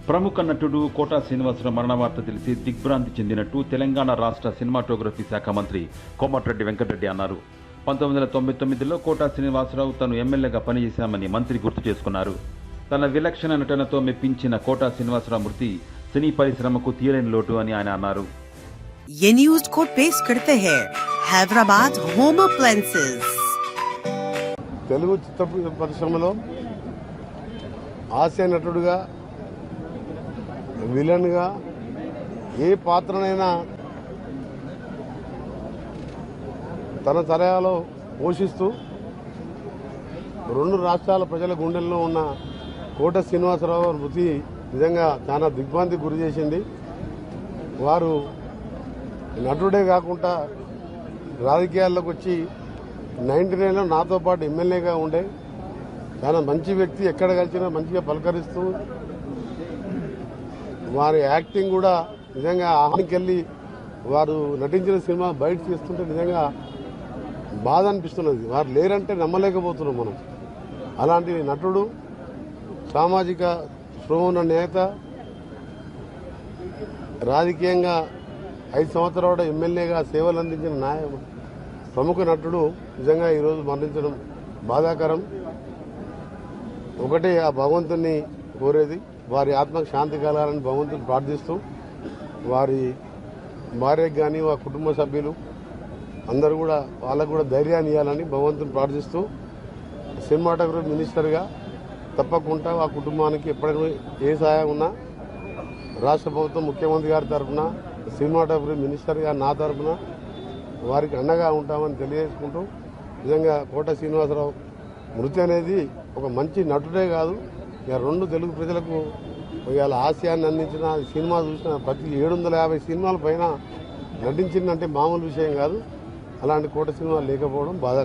ప్రముఖ నటుడు కోటా శ్రీనివాసరావు మరణ వార్త తెలిసి దిగ్భ్రాంతి చెందినట్టు తెలంగాణ రాష్ట్ర సినిమాటోగ్రఫీ శాఖ మంత్రి కోమటిరెడ్డి వెంకటరెడ్డి అన్నారు. 1999లో కోటా శ్రీనివాసరావు తను ఎమ్మెల్యేగా పనిచేశామని మంత్రి గుర్తు చేసుకున్నారు. తన విలక్షణ నటనతో మెప్పించిన కోటా శ్రీనివాసరావు మృతి సినీ పరిశ్రమకు తీయలేని లోటు అని ఆయన అన్నారు. ये न्यूज़ को पेश करते हैं हैदराबाद होम अप्लायंसेस। తెలుగు చిత్ర పరిశ్రమలో హాస్య నటుడుగా, విలన్గా ఏ పాత్రనైనా తన తరహాలో పోషిస్తూ రెండు రాష్ట్రాల ప్రజల గుండెల్లో ఉన్న కోట శ్రీనివాసరావు మృతి నిజంగా చాలా దిగ్భ్రాంతికి గురి చేసింది. వారు నటుడే కాకుండా రాజకీయాల్లోకి వచ్చి 99లో నాతో పాటు ఎమ్మెల్యేగా ఉండే చాలా మంచి వ్యక్తి. ఎక్కడ కలిసినా మంచిగా పలకరిస్తూ వారి యాక్టింగ్ కూడా నిజంగా ఆహ్వానికెళ్ళి వారు నటించిన సినిమా బయట తీస్తుంటే నిజంగా బాధ అనిపిస్తున్నది. వారు లేరంటే నమ్మలేకపోతున్నాం మనం. అలాంటి నటుడు, సామాజిక స్పృహ ఉన్న నేత, రాజకీయంగా 5 సంవత్సరాల ఎమ్మెల్యేగా సేవలు అందించిన ప్రముఖ నటుడు నిజంగా ఈరోజు మరణించడం బాధాకరం. ఒకటే ఆ భగవంతుని కోరేది, వారి ఆత్మకు శాంతి కలగాలని భగవంతుని ప్రార్థిస్తూ, వారి భార్యకు కానీ వారి కుటుంబ సభ్యులు అందరూ కూడా వాళ్ళకు కూడా ధైర్యాన్ని ఇవ్వాలని భగవంతుని ప్రార్థిస్తూ, సినిమాటోగ్రఫీ మినిస్టర్గా తప్పకుండా ఆ కుటుంబానికి ఎప్పటికీ ఏ సహాయం ఉన్నా రాష్ట్ర ప్రభుత్వం, ముఖ్యమంత్రి గారి తరఫున, సినిమాటోగ్రఫీ మినిస్టర్గా నా తరఫున వారికి అండగా ఉంటామని తెలియజేసుకుంటూ, నిజంగా కోట శ్రీనివాసరావు మృతి అనేది ఒక మంచి నటుడే కాదు, ఇక రెండు తెలుగు ప్రజలకు ఇవాళ హాస్యాన్ని అందించిన, సినిమా చూసిన ప్రతి 750 సినిమాల పైన నటించిందంటే మామూలు విషయం కాదు. అలాంటి కోట సినిమాలు లేకపోవడం బాధాకరం.